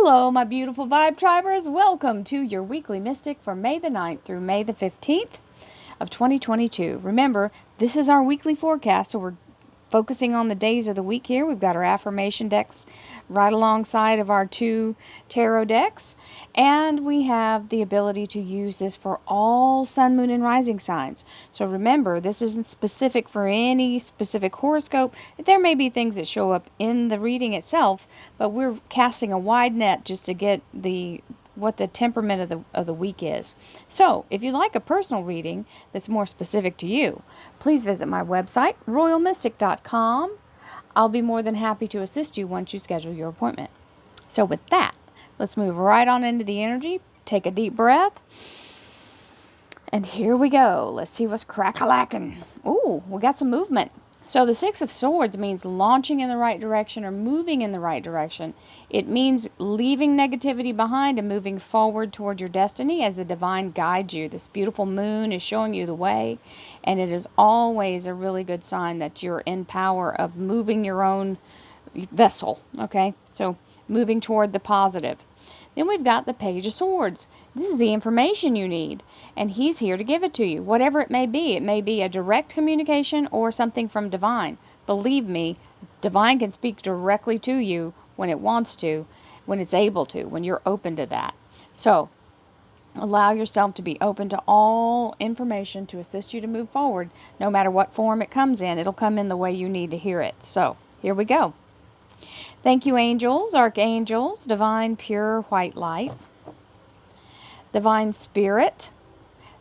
Hello, my beautiful Vibe Tribers. Welcome to your weekly Mystic for May the 9th through May the 15th of 2022. Remember, this is our weekly forecast, so we're focusing on the days of the week here. We've got our affirmation decks right alongside of our two tarot decks, and we have the ability to use this for all sun, moon, and rising signs. So remember, this isn't specific for any specific horoscope. There may be things that show up in the reading itself, but we're casting a wide net just to get what the temperament of the week is. So, if you'd like a personal reading that's more specific to you, please visit my website, royalmystic.com. I'll be more than happy to assist you once you schedule your appointment. So with that, let's move right on into the energy. Take a deep breath. And here we go. Let's see what's crack-a-lacking. Ooh, we got some movement. So the Six of Swords means launching in the right direction or moving in the right direction. It means leaving negativity behind and moving forward toward your destiny as the divine guides you. This beautiful moon is showing you the way, and it is always a really good sign that you're in power of moving your own vessel, okay? So moving toward the positive. Then we've got the Page of Swords. This is the information you need, and he's here to give it to you, whatever it may be. It may be a direct communication or something from divine. Believe me, divine can speak directly to you when it wants to, when it's able to, when you're open to that. So allow yourself to be open to all information to assist you to move forward. No matter what form it comes in, it'll come in the way you need to hear it. So here we go. Thank you, angels, archangels, divine, pure, white light, divine spirit,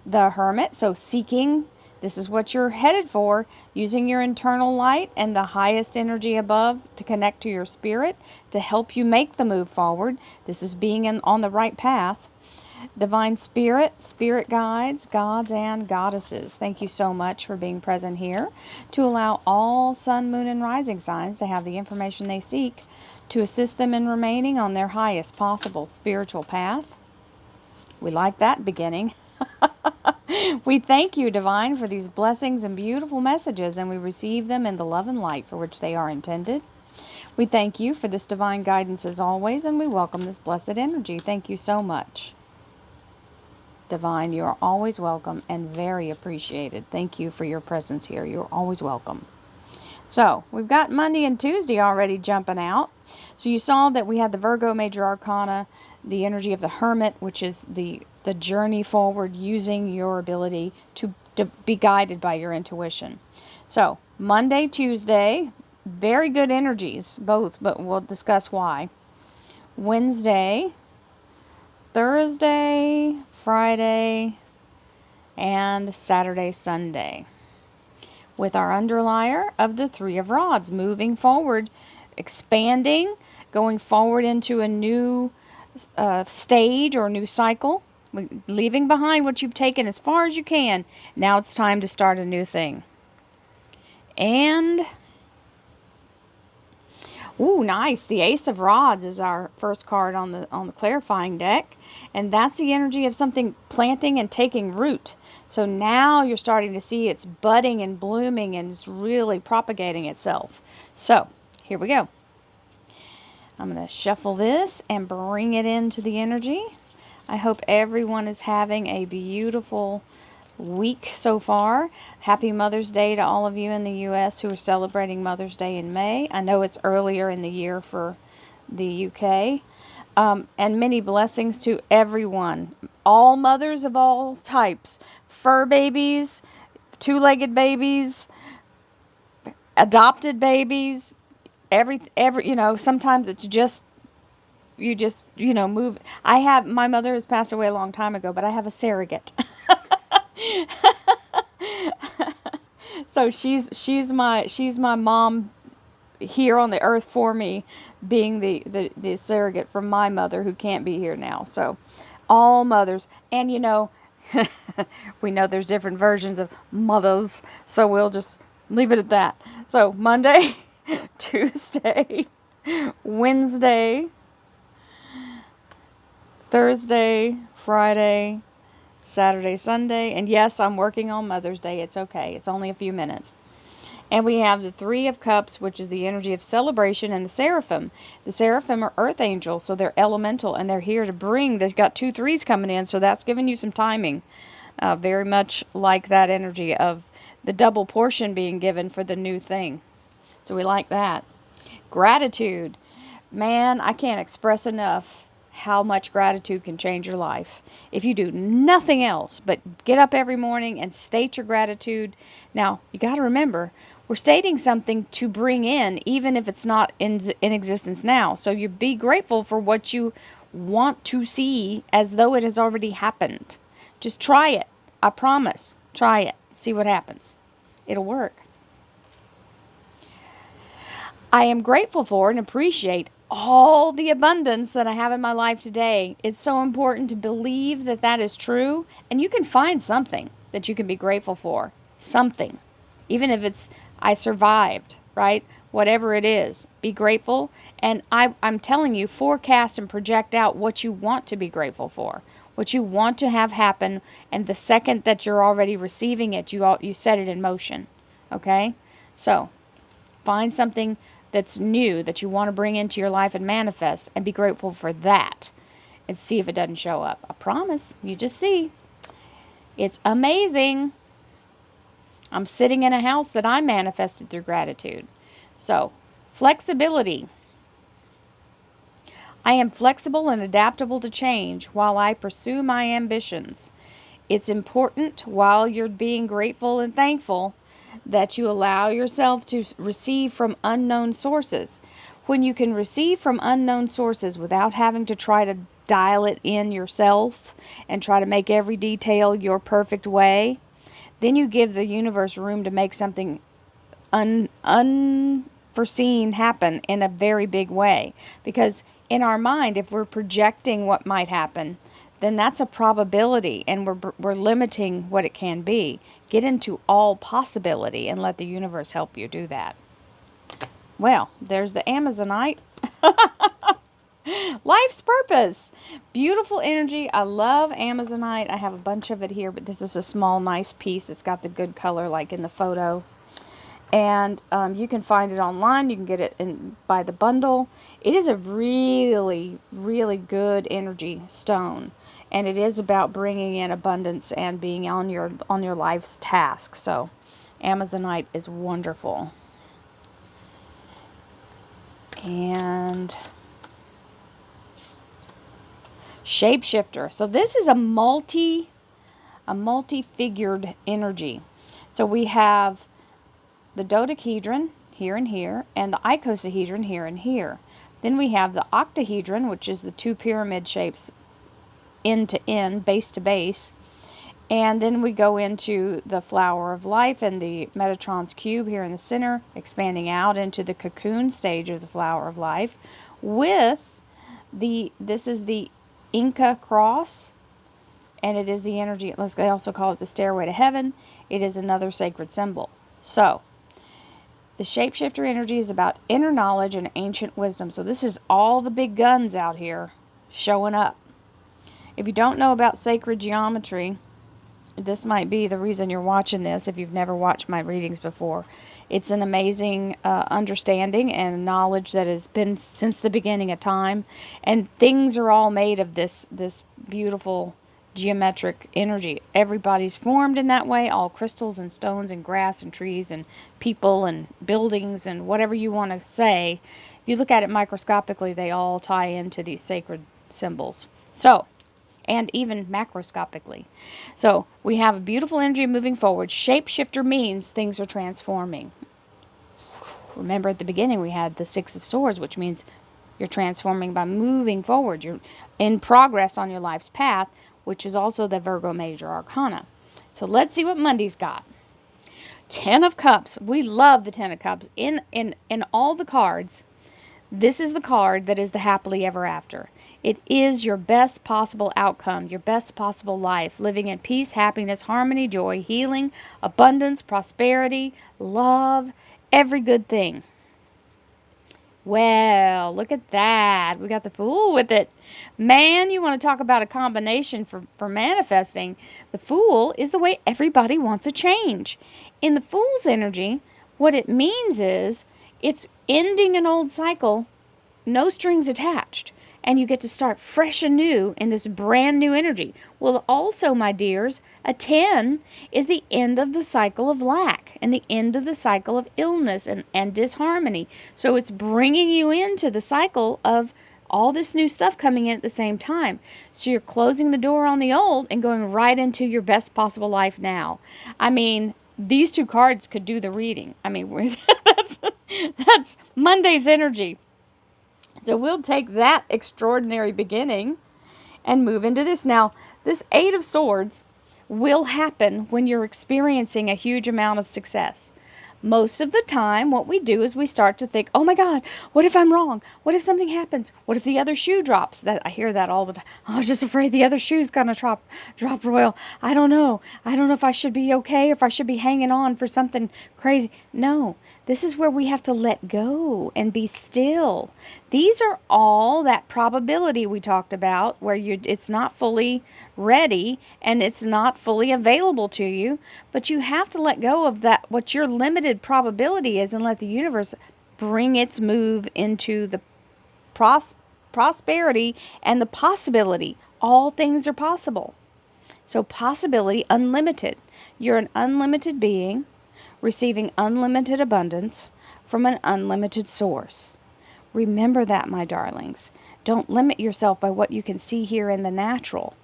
the hermit. So seeking, this is what you're headed for, using your internal light and the highest energy above to connect to your spirit to help you make the move forward. This is being on the right path. Divine spirit, spirit guides, gods and goddesses. Thank you so much for being present here to allow all sun, moon, and rising signs to have the information they seek to assist them in remaining on their highest possible spiritual path. We like that beginning. We thank you, divine, for these blessings and beautiful messages, and we receive them in the love and light for which they are intended. We thank you for this divine guidance as always, and we welcome this blessed energy. Thank you so much. Divine, you are always welcome and very appreciated. Thank you for your presence here. You're always welcome. So, we've got Monday and Tuesday already jumping out. So you saw that we had the Virgo Major Arcana, the energy of the Hermit, which is the journey forward using your ability to be guided by your intuition. So, Monday, Tuesday, very good energies, both, but we'll discuss why. Wednesday, Thursday, Friday, and Saturday, Sunday. With our underlier of the Three of Rods, moving forward, expanding, going forward into a new stage or new cycle, leaving behind what you've taken as far as you can. Now it's time to start a new thing. And ooh, nice. The Ace of Rods is our first card on the clarifying deck, and that's the energy of something planting and taking root. So now you're starting to see it's budding and blooming and it's really propagating itself. So here we go. I'm going to shuffle this and bring it into the energy. I hope everyone is having a beautiful week so far. Happy Mother's Day to all of you in the U.S. who are celebrating Mother's Day in May. I know it's earlier in the year for the U.K. And many blessings to everyone. All mothers of all types. Fur babies, two-legged babies, adopted babies, every sometimes it's just move. My mother has passed away a long time ago, but I have a surrogate. So she's my mom here on the earth for me, being the surrogate for my mother who can't be here now. So all mothers, and we know there's different versions of mothers, so we'll just leave it at that. So Monday, Tuesday, Wednesday, Thursday, Friday, Saturday, Sunday, and yes, I'm working on Mother's Day. It's okay. It's only a few minutes. And we have the Three of Cups, which is the energy of celebration, and the Seraphim. The Seraphim are earth angels, so they're elemental, and they're here to bring, they've got 2 threes coming in, so that's giving you some timing. Very much like that energy of the double portion being given for the new thing. So we like that. Gratitude. Man, I can't express enough how much gratitude can change your life. If you do nothing else but get up every morning and state your gratitude. Now, you got to remember, we're stating something to bring in, even if it's not in existence now. So you be grateful for what you want to see as though it has already happened. Just try it. I promise. Try it. See what happens. It'll work. I am grateful for and appreciate all the abundance that I have in my life today. It's so important to believe that that is true. And you can find something that you can be grateful for. Something. Even if it's, I survived, right? Whatever it is, be grateful. And I'm telling you, forecast and project out what you want to be grateful for. What you want to have happen. And the second that you're already receiving it, you set it in motion. Okay? So, find something that's new that you want to bring into your life and manifest, and be grateful for that, and see if it doesn't show up. I promise. You just see. It's amazing. I'm sitting in a house that I manifested through gratitude. So, flexibility. I am flexible and adaptable to change while I pursue my ambitions. It's important, while you're being grateful and thankful, that you allow yourself to receive from unknown sources. When you can receive from unknown sources without having to try to dial it in yourself and try to make every detail your perfect way, then you give the universe room to make something unforeseen happen in a very big way. Because in our mind, if we're projecting what might happen, then that's a probability, and we're limiting what it can be. Get into all possibility and let the universe help you do that. Well, there's the Amazonite. Life's purpose. Beautiful energy. I love Amazonite. I have a bunch of it here, but this is a small, nice piece. It's got the good color like in the photo. And you can find it online. You can get it by the bundle. It is a really, really good energy stone. And it is about bringing in abundance and being on your life's task. So, Amazonite is wonderful. And shapeshifter. So this is a multi-figured energy. So we have the dodecahedron here and here, and the icosahedron here and here. Then we have the octahedron, which is the 2 pyramid shapes, end to end, base to base. And then we go into the flower of life and the Metatron's cube here in the center, expanding out into the cocoon stage of the flower of life with this is the Inca cross, and it is the energy, they also call it the stairway to heaven. It is another sacred symbol. So, the shapeshifter energy is about inner knowledge and ancient wisdom. So this is all the big guns out here showing up. If you don't know about sacred geometry, this might be the reason you're watching this if you've never watched my readings before. It's an amazing understanding and knowledge that has been since the beginning of time. And things are all made of this beautiful geometric energy. Everybody's formed in that way. All crystals and stones and grass and trees and people and buildings and whatever you want to say. If you look at it microscopically, they all tie into these sacred symbols. So, and even macroscopically. So, we have a beautiful energy moving forward. Shapeshifter means things are transforming. Remember at the beginning we had the 6 of Swords, which means you're transforming by moving forward. You're in progress on your life's path, which is also the Virgo Major Arcana. So let's see what Monday's got. 10 of Cups. We love the 10 of Cups. In all the cards, this is the card that is the happily ever after. It is your best possible outcome, your best possible life, living in peace, happiness, harmony, joy, healing, abundance, prosperity, love, every good thing. Well, look at that. We got the Fool with it. Man, you want to talk about a combination for manifesting. The Fool is the way everybody wants a change. In the Fool's energy, What it means is it's ending an old cycle, no strings attached, and you get to start fresh and new in this brand new energy. Well, also, my dears, a 10 is the end of the cycle of lack and the end of the cycle of illness and disharmony. So it's bringing you into the cycle of all this new stuff coming in at the same time. So you're closing the door on the old and going right into your best possible life now. I mean, these two cards could do the reading. I mean, that's Monday's energy. So we'll take that extraordinary beginning and move into this. Now, this Eight of Swords will happen when you're experiencing a huge amount of success. Most of the time, what we do is we start to think, oh my God, what if I'm wrong? What if something happens? What if the other shoe drops? I hear that all the time. Oh, I was just afraid the other shoe's going to drop royal. I don't know. I don't know if I should be okay, if I should be hanging on for something crazy. No, this is where we have to let go and be still. These are all that probability we talked about, where it's not fully ready and it's not fully available to you, but you have to let go of that, what your limited probability is, and let the universe bring its move into the prosperity and the possibility. All things are possible. So possibility, unlimited. You're an unlimited being receiving unlimited abundance from an unlimited source. Remember that, my darlings. Don't limit yourself by what you can see here in the natural.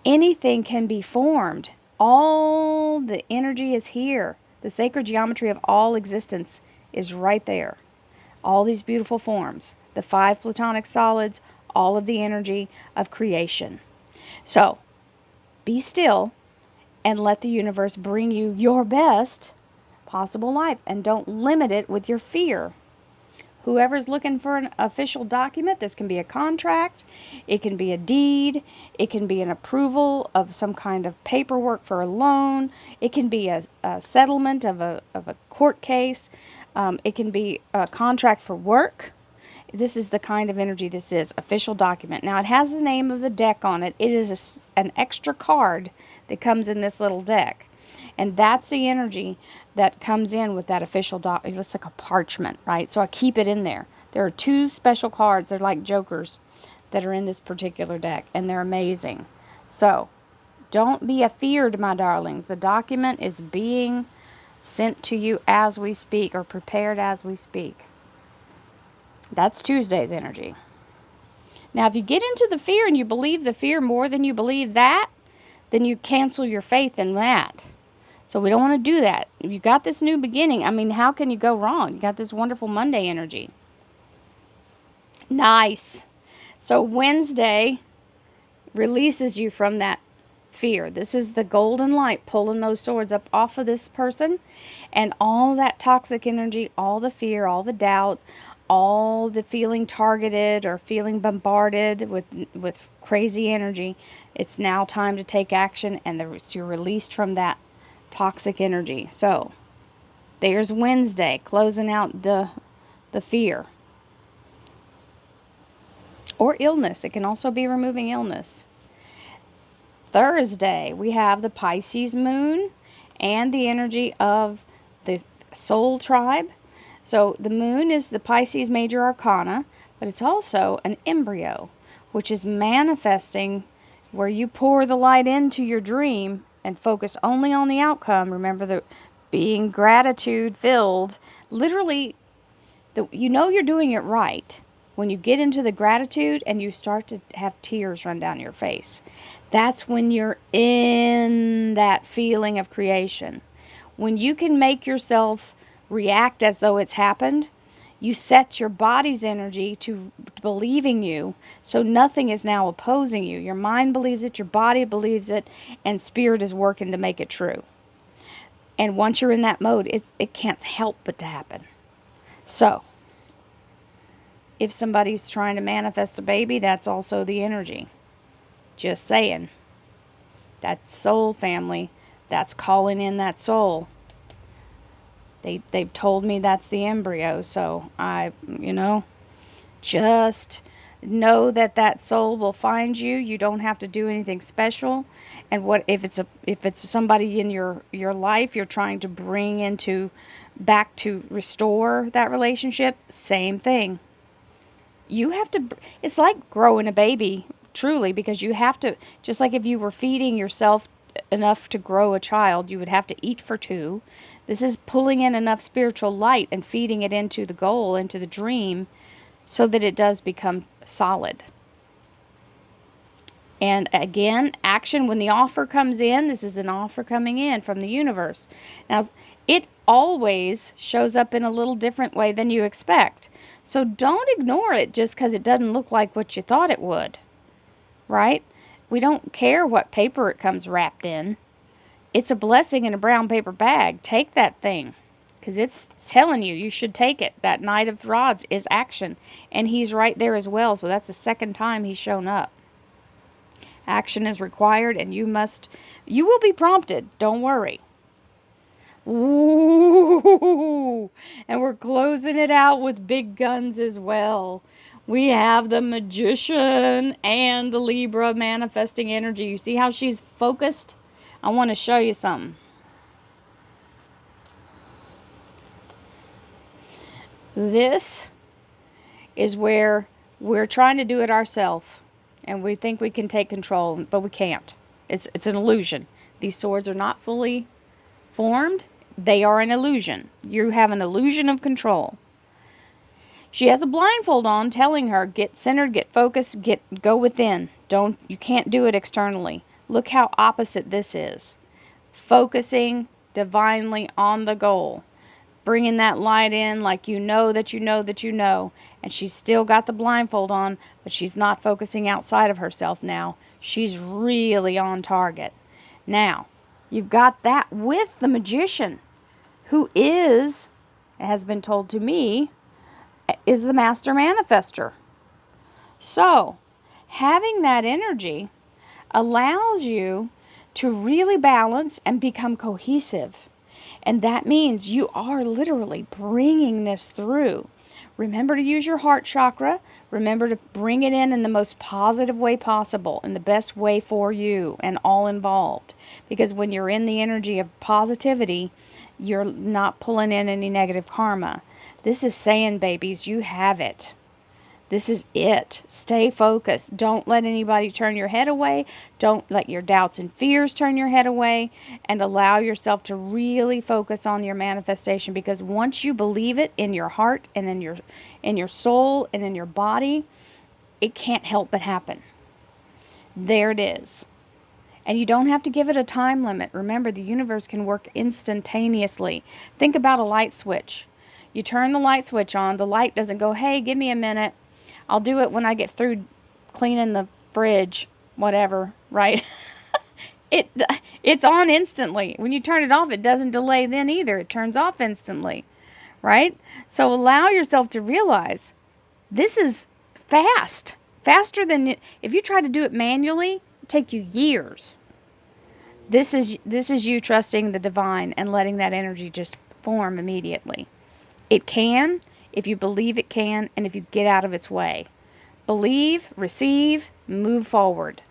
Anything can be formed. All the energy is here. The sacred geometry of all existence is right there. All these beautiful forms. The 5 platonic solids, all of the energy of creation. So, be still and let the universe bring you your best possible life. And don't limit it with your fear. Whoever's looking for an official document, this can be a contract, it can be a deed, it can be an approval of some kind of paperwork for a loan, it can be a settlement of a court case, it can be a contract for work. This is the kind of energy this is, official document. Now, it has the name of the deck on it. It is an extra card that comes in this little deck. And that's the energy that comes in with that official document. It's like a parchment, right? So I keep it in there. There are 2 special cards. They're like jokers that are in this particular deck. And they're amazing. So don't be afeared, my darlings. The document is being sent to you as we speak, or prepared as we speak. That's Tuesday's energy. Now, if you get into the fear and you believe the fear more than you believe that, then you cancel your faith in that. So we don't want to do that. If you got this new beginning, I mean, how can you go wrong? You got this wonderful Monday energy. Nice. So Wednesday releases you from that fear. This is the golden light pulling those swords up off of this person. And all that toxic energy, all the fear, all the doubt, all the feeling targeted or feeling bombarded with crazy energy. It's now time to take action, and you're released from that toxic energy. So there's Wednesday, closing out the fear. Or illness. It can also be removing illness. Thursday, we have the Pisces moon and the energy of the soul tribe. So the moon is the Pisces major arcana, but it's also an embryo, which is manifesting, where you pour the light into your dream and focus only on the outcome. Remember, that being gratitude filled, literally, you know you're doing it right when you get into the gratitude and you start to have tears run down your face. That's when you're in that feeling of creation. When you can make yourself react as though it's happened, you set your body's energy to believing you, so nothing is now opposing you. Your mind believes it, your body believes it, and spirit is working to make it true. And once you're in that mode, it can't help but to happen. So, if somebody's trying to manifest a baby, that's also the energy. Just saying. That soul family, that's calling in that soul. They've told me that's the embryo, so just know that soul will find you. You don't have to do anything special. And what if it's somebody in your life you're trying to bring into back to restore that relationship, same thing. You have to, it's like growing a baby, truly, because you have to, just like if you were feeding yourself enough to grow a child, you would have to eat for two. This is pulling in enough spiritual light and feeding it into the goal, into the dream, so that it does become solid. And again, action, when the offer comes in, this is an offer coming in from the universe. Now, it always shows up in a little different way than you expect. So don't ignore it just because it doesn't look like what you thought it would, right? We don't care what paper it comes wrapped in. It's a blessing in a brown paper bag. Take that thing, because it's telling you you should take it. That Knight of Rods is action, and he's right there as well. So that's the second time he's shown up. Action is required, and you will be prompted. Don't worry. Ooh, and we're closing it out with big guns as well. We have the Magician and the Libra manifesting energy. You see how she's focused? I want to show you something. This is where we're trying to do it ourselves, and we think we can take control, but we can't. It's an illusion. These swords are not fully formed. They are an illusion. You have an illusion of control. She has a blindfold on telling her, get centered, get focused, go within. You can't do it externally. Look how opposite this is. Focusing divinely on the goal. Bringing that light in like you know that you know that you know. And she's still got the blindfold on, but she's not focusing outside of herself now. She's really on target. Now, you've got that with the Magician, who is, it has been told to me, is the master manifester. So, having that energy allows you to really balance and become cohesive. And that means you are literally bringing this through. Remember to use your heart chakra. Remember to bring it in the most positive way possible, in the best way for you and all involved. Because when you're in the energy of positivity, you're not pulling in any negative karma. This is saying, babies, you have it. This is it. Stay focused. Don't let anybody turn your head away. Don't let your doubts and fears turn your head away. And allow yourself to really focus on your manifestation. Because once you believe it in your heart and in your soul and in your body, it can't help but happen. There it is. And you don't have to give it a time limit. Remember, the universe can work instantaneously. Think about a light switch. You turn the light switch on. The light doesn't go, hey, give me a minute. I'll do it when I get through cleaning the fridge, whatever, right? It's on instantly. When you turn it off, it doesn't delay then either. It turns off instantly, right? So allow yourself to realize this is fast. Faster than, if you try to do it manually, it'll take you years. This is you trusting the divine and letting that energy just form immediately. It can, if you believe it can, and if you get out of its way. Believe, receive, move forward.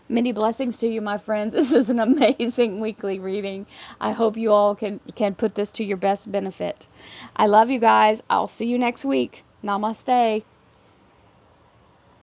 Many blessings to you, my friends. This is an amazing weekly reading. I hope you all can put this to your best benefit. I love you guys. I'll see you next week. Namaste.